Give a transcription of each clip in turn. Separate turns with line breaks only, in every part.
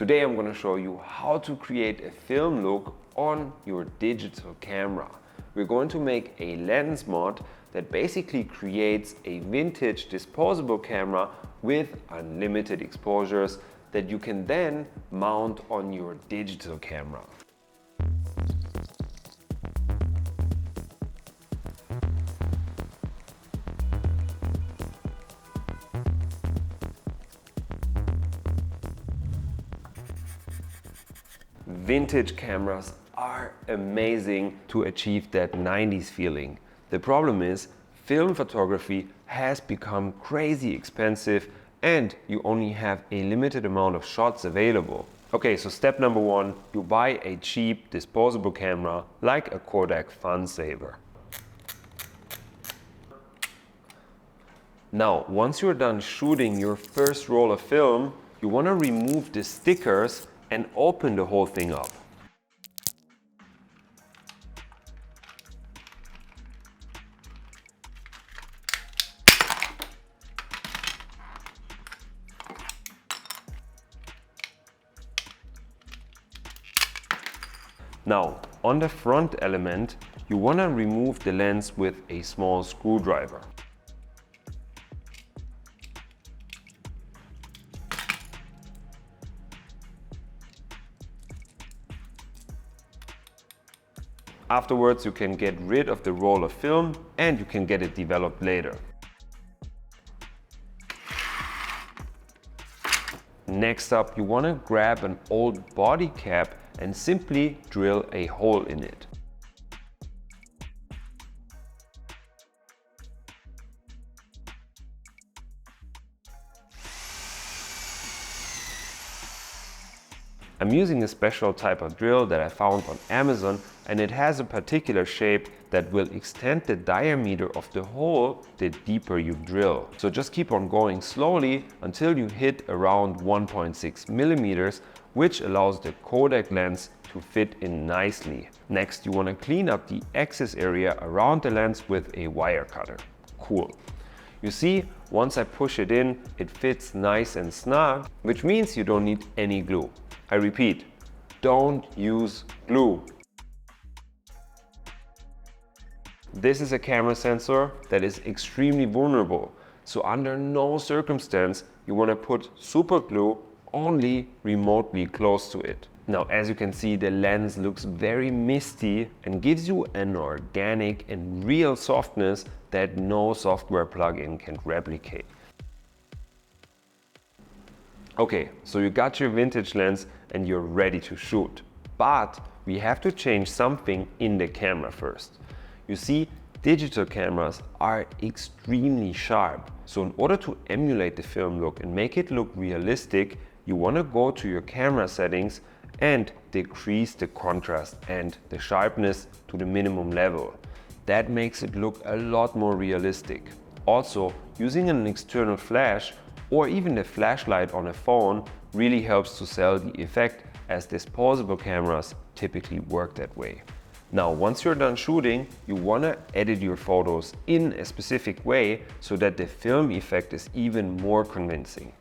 Today I'm going to show you how to create a film look on your digital camera. We're going to make a lens mod that basically creates a vintage disposable camera with unlimited exposures that you can then mount on your digital camera. Vintage cameras are amazing to achieve that 90s feeling. The problem is, film photography has become crazy expensive and you only have a limited amount of shots available. Okay, so step number one, you buy a cheap disposable camera like a Kodak Fun Saver. Now, once you're done shooting your first roll of film, you want to remove the stickers and open the whole thing up. Now, on the front element, you want to remove the lens with a small screwdriver. Afterwards, you can get rid of the roll of film and you can get it developed later. Next up, you want to grab an old body cap and simply drill a hole in it. I'm using a special type of drill that I found on Amazon, and it has a particular shape that will extend the diameter of the hole the deeper you drill. So just keep on going slowly until you hit around 1.6 millimeters, which allows the Kodak lens to fit in nicely. Next, you want to clean up the excess area around the lens with a wire cutter. Cool. You see, once I push it in, it fits nice and snug, which means you don't need any glue. I repeat, don't use glue. This is a camera sensor that is extremely vulnerable, so under no circumstance you want to put super glue only remotely close to it. Now, as you can see, the lens looks very misty and gives you an organic and real softness that no software plugin can replicate. Okay, so you got your vintage lens and you're ready to shoot. But we have to change something in the camera first. You see, digital cameras are extremely sharp. So in order to emulate the film look and make it look realistic, you want to go to your camera settings and decrease the contrast and the sharpness to the minimum level. That makes it look a lot more realistic. Also, using an external flash or even the flashlight on a phone really helps to sell the effect, as disposable cameras typically work that way. Now, once you're done shooting, you want to edit your photos in a specific way so that the film effect is even more convincing.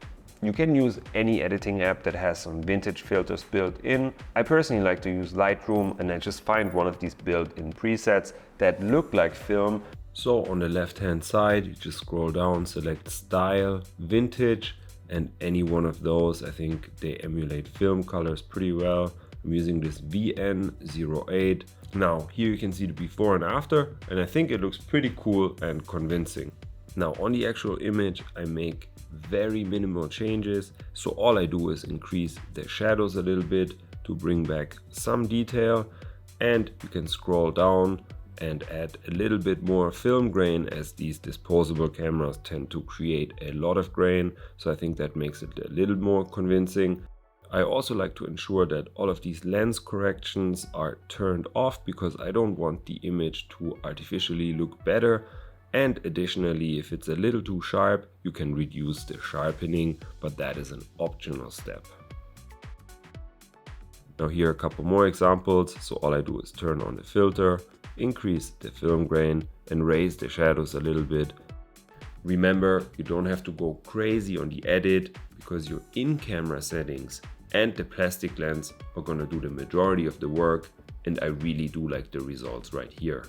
You can use any editing app that has some vintage filters built in. I personally like to use Lightroom, and I just find one of these built-in presets that look like film. So on the left hand side, you just scroll down, select Style, Vintage, and any one of those. I think they emulate film colors pretty well. I'm using this VN08. Now here you can see the before and after, and I think it looks pretty cool and convincing. Now on the actual image, I make very minimal changes. So all I do is increase the shadows a little bit to bring back some detail, and you can scroll down and add a little bit more film grain, as these disposable cameras tend to create a lot of grain. So I think that makes it a little more convincing. I also like to ensure that all of these lens corrections are turned off, because I don't want the image to artificially look better. And additionally, if it's a little too sharp, you can reduce the sharpening, but that is an optional step. Now here are a couple more examples. So all I do is turn on the filter, increase the film grain, and raise the shadows a little bit. Remember, you don't have to go crazy on the edit, because your in-camera settings and the plastic lens are gonna do the majority of the work, and I really do like the results right here.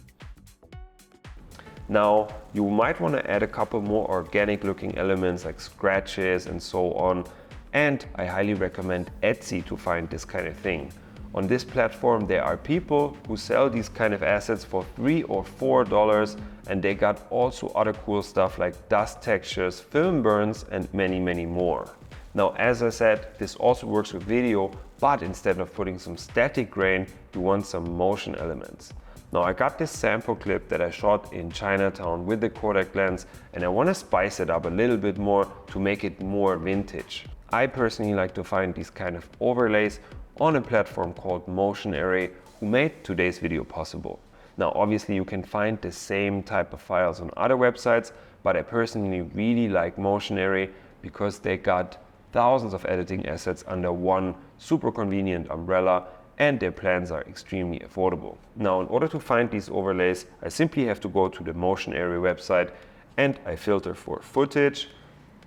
Now, you might want to add a couple more organic looking elements like scratches and so on, and I highly recommend Etsy to find this kind of thing. On this platform there are people who sell these kind of assets for $3 or $4, and they got also other cool stuff like dust textures, film burns, and many more. Now, as I said, this also works with video, but instead of putting some static grain, you want some motion elements. Now, I got this sample clip that I shot in Chinatown with the Kodak lens, and I want to spice it up a little bit more to make it more vintage. I personally like to find these kind of overlays on a platform called Motion Array, who made today's video possible. Now, obviously you can find the same type of files on other websites, but I personally really like Motion Array because they got thousands of editing assets under one super convenient umbrella, and their plans are extremely affordable. Now, in order to find these overlays, I simply have to go to the Motion Array website and I filter for footage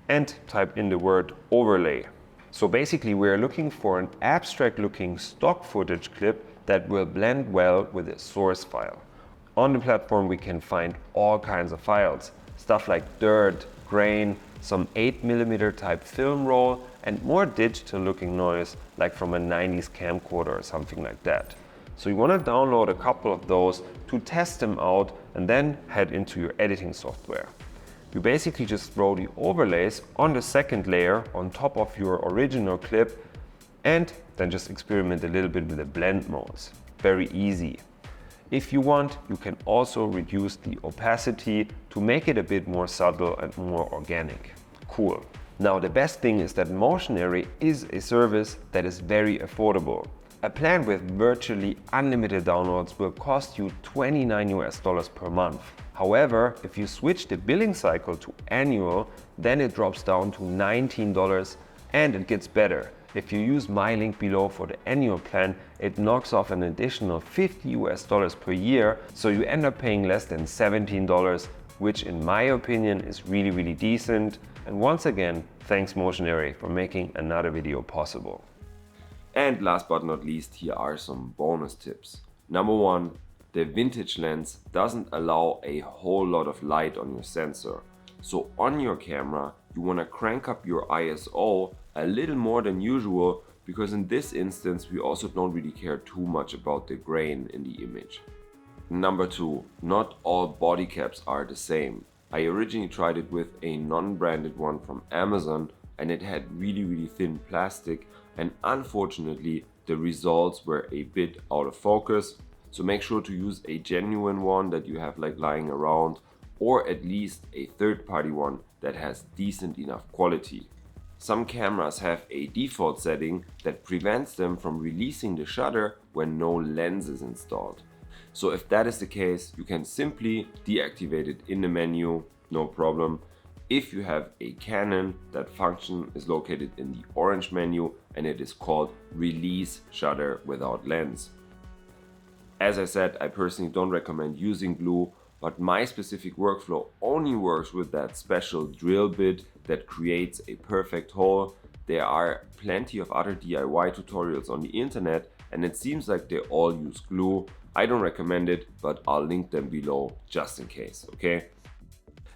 and type in the word overlay. So basically we're looking for an abstract looking stock footage clip that will blend well with a source file. On the platform we can find all kinds of files, stuff like dirt, grain, some 8mm type film roll, and more digital looking noise like from a 90s camcorder or something like that. So you want to download a couple of those to test them out and then head into your editing software. You basically just throw the overlays on the second layer on top of your original clip and then just experiment a little bit with the blend modes. Very easy. If you want, you can also reduce the opacity to make it a bit more subtle and more organic. Cool. Now, the best thing is that Motion Array is a service that is very affordable. A plan with virtually unlimited downloads will cost you $29 per month. However, if you switch the billing cycle to annual, then it drops down to $19, and it gets better. If you use my link below for the annual plan, it knocks off an additional $50 per year, so you end up paying less than $17, which in my opinion is really decent. And once again, thanks Motion Array for making another video possible. And last but not least, here are some bonus tips. Number one, the vintage lens doesn't allow a whole lot of light on your sensor. So on your camera, you want to crank up your ISO a little more than usual, because in this instance we also don't really care too much about the grain in the image. Number two, not all body caps are the same. I originally tried it with a non-branded one from Amazon, and it had really thin plastic, and unfortunately the results were a bit out of focus. So make sure to use a genuine one that you have like lying around, or at least a third-party one that has decent enough quality. Some cameras have a default setting that prevents them from releasing the shutter when no lens is installed. So if that is the case, you can simply deactivate it in the menu, no problem. If you have a Canon, that function is located in the orange menu and it is called Release Shutter Without Lens. As I said, I personally don't recommend using glue, but my specific workflow only works with that special drill bit that creates a perfect hole. There are plenty of other DIY tutorials on the internet, and it seems like they all use glue. I don't recommend it, but I'll link them below just in case, okay?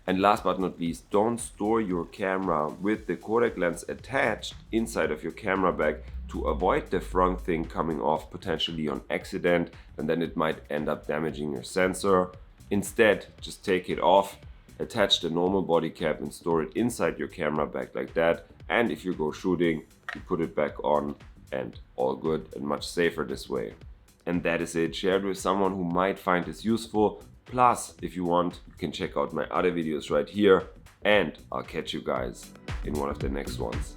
And last but not least, don't store your camera with the Kodak lens attached inside of your camera bag to avoid the front thing coming off potentially on accident, and then it might end up damaging your sensor. Instead, just take it off, attach the normal body cap and store it inside your camera bag like that. And if you go shooting, you put it back on, and all good and much safer this way. And that is it. Share it with someone who might find this useful. Plus, if you want, you can check out my other videos right here, and I'll catch you guys in one of the next ones.